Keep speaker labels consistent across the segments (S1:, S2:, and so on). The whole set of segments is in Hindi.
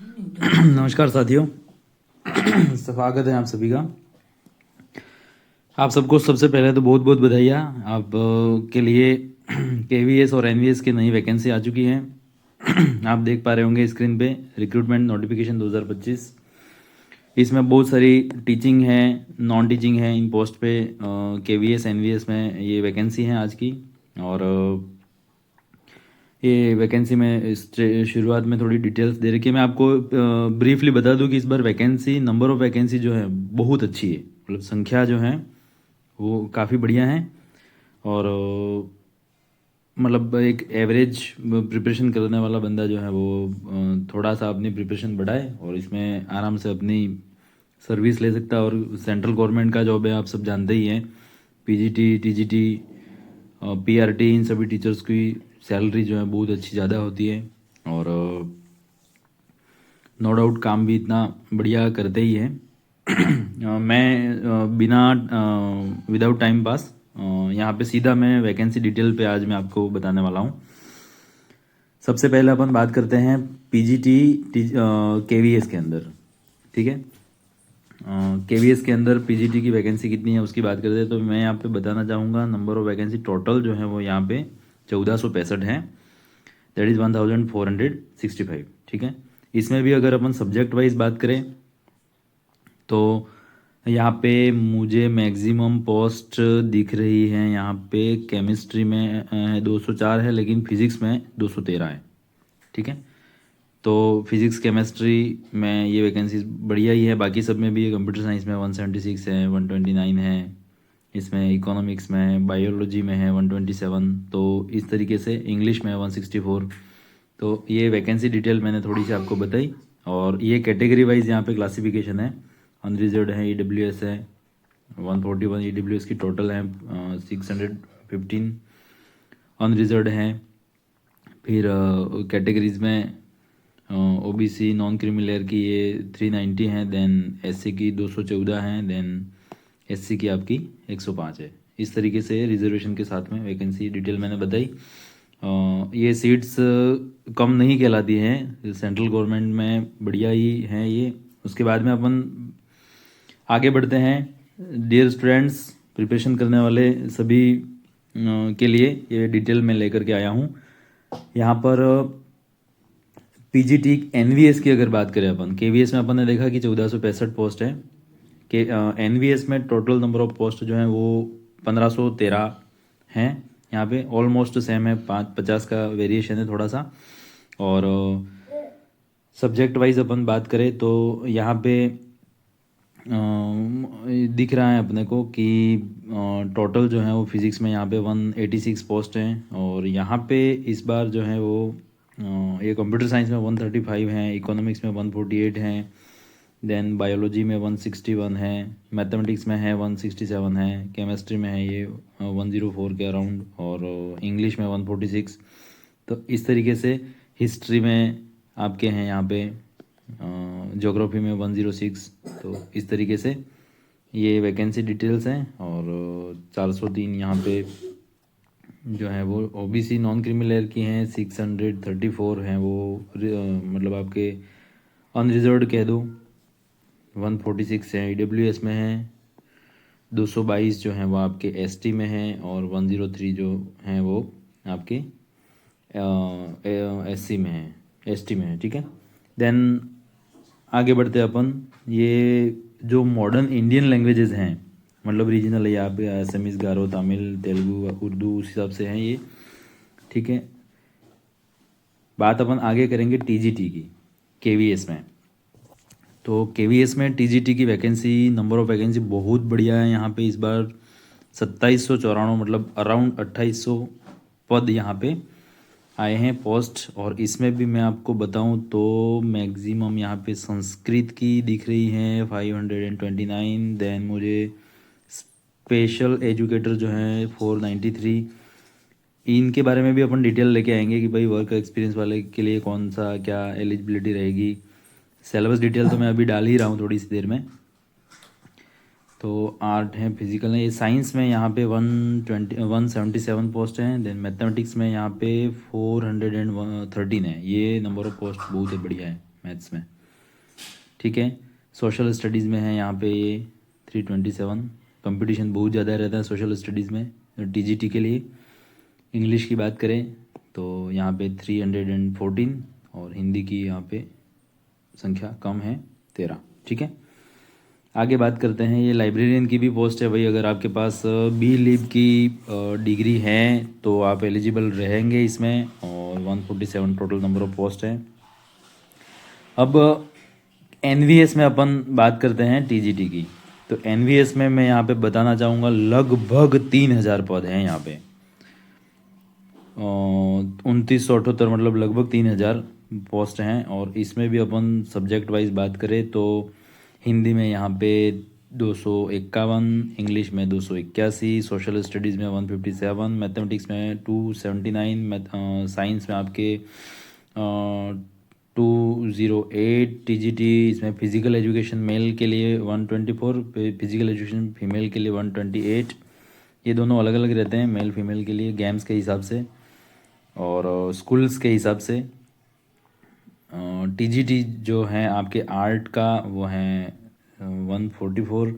S1: नमस्कार साथियों। स्वागत है आप सभी का। आप सबको सबसे पहले तो बहुत बहुत बधाइयाँ। आप के लिए केवीएस और एनवीएस की नई वैकेंसी आ चुकी है। आप देख पा रहे होंगे स्क्रीन पे रिक्रूटमेंट नोटिफिकेशन 2025। इसमें बहुत सारी टीचिंग है, नॉन टीचिंग है इन पोस्ट पे। केवीएस एनवीएस में ये वैकेंसी है आज की। और ये वैकेंसी में शुरुआत में थोड़ी डिटेल्स दे रखी है। मैं आपको ब्रीफली बता दूं कि इस बार वैकेंसी, नंबर ऑफ़ वैकेंसी जो है बहुत अच्छी है। मतलब संख्या जो है वो काफ़ी बढ़िया है। और मतलब एक एवरेज प्रिपरेशन करने वाला बंदा जो है वो थोड़ा सा अपनी प्रिपरेशन बढ़ाए और इसमें आराम से अपनी सर्विस ले सकता है। और सेंट्रल गवर्नमेंट का जॉब है, आप सब जानते ही हैं। पीजीटी, टीजीटी, पीआरटी, इन सभी टीचर्स की सैलरी जो है बहुत अच्छी ज़्यादा होती है। और नो डाउट काम भी इतना बढ़िया करते ही है। मैं बिना विदाउट टाइम पास यहाँ पे सीधा मैं वैकेंसी डिटेल पे आज मैं आपको बताने वाला हूँ। सबसे पहले अपन बात करते हैं पीजीटी केवीएस के अंदर। ठीक है, केवीएस के अंदर पीजीटी की वैकेंसी कितनी है उसकी बात करते हैं। तो मैं यहाँ पे बताना चाहूँगा नंबर ऑफ वैकेंसी टोटल जो है वो यहाँ पे 1465 है। That is 1465। ठीक है, इसमें भी अगर अपन सब्जेक्ट वाइज बात करें तो यहाँ पे मुझे मैक्सिमम पोस्ट दिख रही है। यहाँ पे केमिस्ट्री में 204 है, लेकिन फिज़िक्स में 213 है। ठीक है, तो फिज़िक्स केमिस्ट्री में ये वैकेंसीज बढ़िया ही है। बाकी सब में भी, कंप्यूटर साइंस में 176 है, 129 है, इसमें इकोनॉमिक्स में है, बायोलॉजी में है 127। तो इस तरीके से इंग्लिश में 164। तो ये वैकेंसी डिटेल मैंने थोड़ी सी आपको बताई। और ये कैटेगरी वाइज यहाँ पे क्लासिफिकेशन है। अनरिजर्व्ड है, ईडब्ल्यूएस है 141, ईडब्ल्यूएस की टोटल है 615 अनरिजर्व्ड है। फिर कैटेगरीज में ओबीसी नॉन क्रीमी की ये 390 है, देन एससी की 214 है, देन एससी की आपकी 105 है। इस तरीके से रिजर्वेशन के साथ में वैकेंसी डिटेल मैंने बताई। ये सीट्स कम नहीं कहलाती हैं, सेंट्रल गवर्नमेंट में बढ़िया ही हैं ये। उसके बाद में अपन आगे बढ़ते हैं। डियर स्टूडेंट्स, प्रिपरेशन करने वाले सभी के लिए ये डिटेल मैं लेकर के आया हूँ। यहाँ पर पीजीटी एनवीएस की अगर बात करें अपन, केवीएस में अपन ने देखा कि 1465 पोस्ट है। के एनवीएस में टोटल नंबर ऑफ पोस्ट जो है वो 1513 हैं। यहाँ पे ऑलमोस्ट सेम है, 50 का वेरिएशन है थोड़ा सा। और सब्जेक्ट वाइज अपन बात करें तो यहाँ पे दिख रहा है अपने को कि टोटल जो है वो फिज़िक्स में यहाँ पे 186 पोस्ट हैं। और यहाँ पे इस बार जो है वो ये कंप्यूटर साइंस में 135 हैं, इकोनॉमिक्स में 148 हैं, देन बायोलॉजी में 161 है, मैथमेटिक्स में है 167 है, केमिस्ट्री में है ये 104 के अराउंड, और इंग्लिश में 146। तो इस तरीके से हिस्ट्री में आपके हैं यहाँ पे, ज्योग्राफी में 106। तो इस तरीके से ये वैकेंसी डिटेल्स हैं। और 403 यहाँ पे जो है वो ओबीसी नॉन क्रीमी लेयर की हैं, 634 हैं वो मतलब आपके अनरिजर्व्ड कह दो, 146 है ईडब्ल्यूएस में है, 222 जो हैं वो आपके एसटी में हैं, और 103 जो हैं वो आपके एससी में है, एसटी में है। ठीक है, देन आगे बढ़ते अपन। ये जो मॉडर्न इंडियन लैंग्वेजेस हैं, मतलब रीजनल है यहाँ पे, असमीज़, गारो, तमिल, तेलुगु, उर्दू, उस हिसाब से हैं ये। ठीक है, बात अपन आगे करेंगे टीजीटी की केवीएस में। तो केवीएस में टीजीटी की वैकेंसी, नंबर ऑफ़ वैकेंसी बहुत बढ़िया है यहाँ पे। इस बार 2794, मतलब अराउंड 2800 पद यहाँ पे आए हैं पोस्ट। और इसमें भी मैं आपको बताऊं तो मैक्सिमम यहाँ पे संस्कृत की दिख रही है 529, देन मुझे स्पेशल एजुकेटर जो है 493। इनके बारे में भी अपन डिटेल लेके आएंगे कि भाई वर्क एक्सपीरियंस वाले के लिए कौन सा क्या एलिजिबिलिटी रहेगी। सिलेबस डिटेल तो मैं अभी डाल ही रहा हूँ थोड़ी सी देर में। तो आर्ट है, फिजिकल है, ये साइंस में यहाँ पे 177 पोस्ट हैं। देन मैथमेटिक्स में यहाँ पे 413 है। ये नंबर ऑफ पोस्ट बहुत ही बढ़िया है मैथ्स में, ठीक है। सोशल स्टडीज़ में है यहाँ पे ये 327। कंपटीशन बहुत ज़्यादा रहता है सोशल स्टडीज़ में टीजीटी के लिए। इंग्लिश की बात करें तो यहाँ पे 314 और हिंदी की यहाँ पे संख्या कम है 13, ठीक है। आगे बात करते हैं, ये लाइब्रेरियन की भी पोस्ट है भाई। अगर आपके पास बी लीव की डिग्री है तो आप एलिजिबल रहेंगे इसमें, और 147 टोटल नंबर ऑफ पोस्ट है। अब एनवीएस में अपन बात करते हैं टीजीटी की, तो एनवीएस में मैं यहाँ पे बताना चाहूँगा लगभग 3000 पद हैं यहाँ पे, 2978 मतलब लगभग 3000 पोस्ट हैं। और इसमें भी अपन सब्जेक्ट वाइज बात करें तो हिंदी में यहाँ पे 251, इंग्लिश में 281, सोशल स्टडीज़ में 157, मैथमेटिक्स में 279, साइंस में आपके 208, टीजीटी इसमें फिजिकल एजुकेशन मेल के लिए 124, फिजिकल एजुकेशन फीमेल के लिए 128। ये दोनों अलग अलग रहते हैं मेल फीमेल के लिए गेम्स के हिसाब से और स्कूल्स के हिसाब से। टीजीटी जो है आपके आर्ट का वो है 144।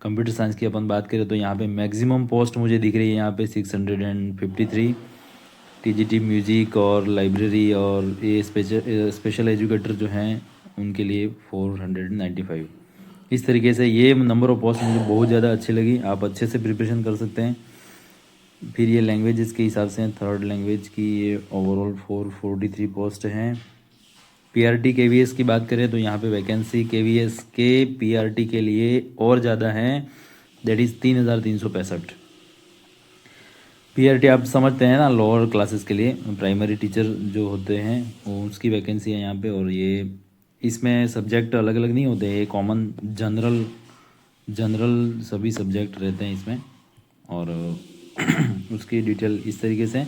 S1: कंप्यूटर साइंस की अपन बात करें तो यहाँ पे मैक्सिमम पोस्ट मुझे दिख रही है यहाँ पे 653। टीजीटी म्यूज़िक और लाइब्रेरी और ये स्पेशल एजुकेटर जो हैं उनके लिए 495। इस तरीके से ये नंबर ऑफ पोस्ट मुझे बहुत ज़्यादा अच्छी लगी, आप अच्छे से प्रिपरेशन कर सकते हैं। फिर ये लैंग्वेजेस के हिसाब से थर्ड लैंग्वेज की ये ओवरऑल 443 पोस्ट हैं। पीआरटी केवीएस की बात करें तो यहाँ पे वैकेंसी केवीएस के पीआरटी के लिए और ज़्यादा है, दैट इज़ 3365। पीआरटी आप समझते हैं ना, लोअर क्लासेस के लिए प्राइमरी टीचर जो होते हैं वो उसकी वैकेंसी है यहाँ पे। और ये इसमें सब्जेक्ट अलग अलग नहीं होते, ये कॉमन जनरल सभी सब्जेक्ट रहते हैं इसमें। और उसकी डिटेल इस तरीके से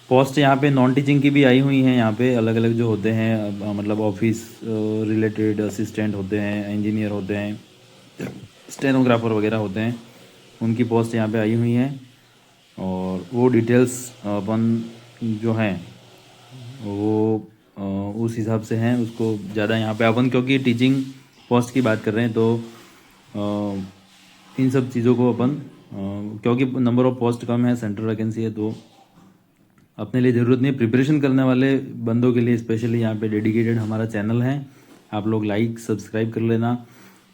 S1: पोस्ट यहाँ पे नॉन टीचिंग की भी आई हुई हैं यहाँ पे, अलग अलग जो होते हैं मतलब ऑफिस रिलेटेड असिस्टेंट होते हैं, इंजीनियर होते हैं, स्टेनोग्राफर वगैरह होते हैं, उनकी पोस्ट यहाँ पे आई हुई हैं। और वो डिटेल्स अपन जो हैं वो उस हिसाब से हैं, उसको ज़्यादा यहाँ पे अपन क्योंकि टीचिंग पोस्ट की बात कर रहे हैं तो इन सब चीज़ों को अपन क्योंकि नंबर ऑफ पोस्ट कम है, सेंट्रल वैकेंसी है, तो अपने लिए ज़रूरत नहीं। प्रिपरेशन करने वाले बंदों के लिए स्पेशली यहाँ पे डेडिकेटेड हमारा चैनल है, आप लोग लाइक सब्सक्राइब कर लेना,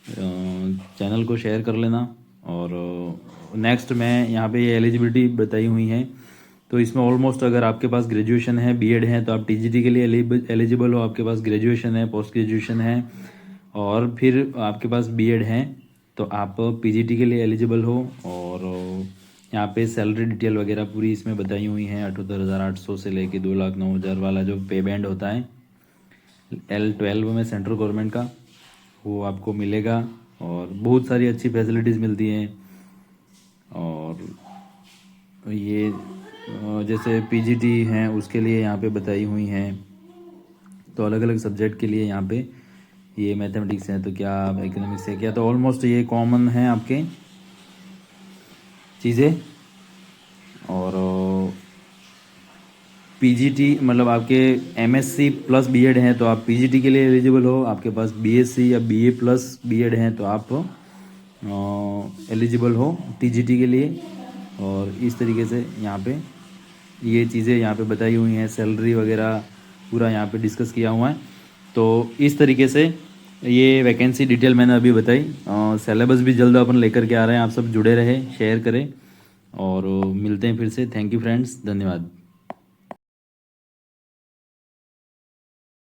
S1: चैनल को शेयर कर लेना। और नेक्स्ट मैं यहाँ पे ये एलिजिबिलिटी बताई हुई है, तो इसमें ऑलमोस्ट अगर आपके पास ग्रेजुएशन है, बीएड है, तो आप टीजीटी के लिए एलिजिबल हो। आपके पास ग्रेजुएशन है, पोस्ट ग्रेजुएशन है और फिर आपके पास बीएड है तो आप पीजीटी के लिए एलिजिबल हो। और यहाँ पे सैलरी डिटेल वगैरह पूरी इसमें बताई हुई हैं, 78,800 से लेके 2,09,000 वाला जो पे बैंड होता है L12 में सेंट्रल गवर्नमेंट का, वो आपको मिलेगा। और बहुत सारी अच्छी फैसिलिटीज़ मिलती हैं। और ये जैसे पीजीटी हैं उसके लिए यहाँ पे बताई हुई हैं, तो अलग अलग सब्जेक्ट के लिए यहाँ पे ये मैथमेटिक्स है तो क्या, इकोनॉमिक्स है क्या, तो ऑलमोस्ट ये कॉमन है आपके चीज़ें। और पीजीटी मतलब आपके एमएससी प्लस बीएड हैं तो आप पीजीटी के लिए एलिजिबल हो। आपके पास बीएससी या बीए प्लस बीएड हैं तो आप एलिजिबल हो टीजीटी के लिए। और इस तरीके से यहाँ पे ये चीज़ें यहाँ पे बताई हुई हैं, सैलरी वगैरह पूरा यहाँ पे डिस्कस किया हुआ है। तो इस तरीके से ये वैकेंसी डिटेल मैंने अभी बताई। सिलेबस भी जल्द अपन लेकर के आ रहे हैं, आप सब जुड़े रहे, शेयर करें और मिलते हैं फिर से। थैंक यू फ्रेंड्स, धन्यवाद।